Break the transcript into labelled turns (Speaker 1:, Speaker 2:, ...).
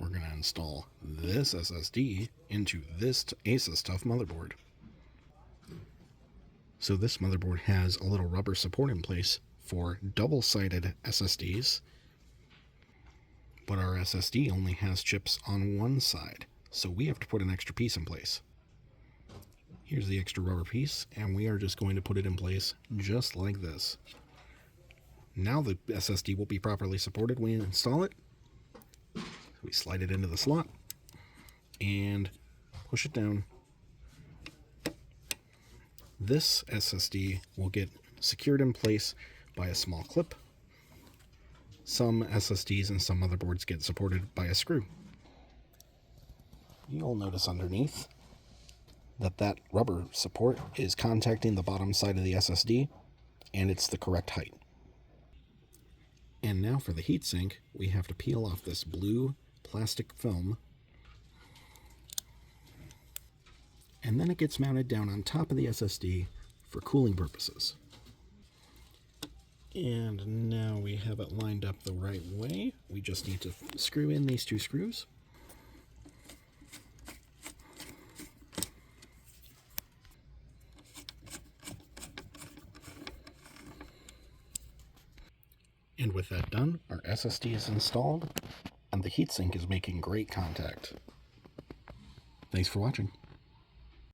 Speaker 1: we're going to install this SSD into this Asus TUF motherboard. So this motherboard has a little rubber support in place for double-sided SSDs, but our SSD only has chips on one side, so we have to put an extra piece in place. Here's the extra rubber piece, and we are just going to put it in place just like this. Now the SSD will be properly supported when we install it. We slide it into the slot and push it down. This SSD will get secured in place by a small clip. Some SSDs and some motherboards get supported by a screw. You'll notice underneath that rubber support is contacting the bottom side of the SSD, and it's the correct height. And now for the heatsink, we have to peel off this blue plastic film, and then it gets mounted down on top of the SSD for cooling purposes. And now we have it lined up the right way. We just need to screw in these two screws. And with that done, our SSD is installed, and the heatsink is making great contact. Thanks for watching.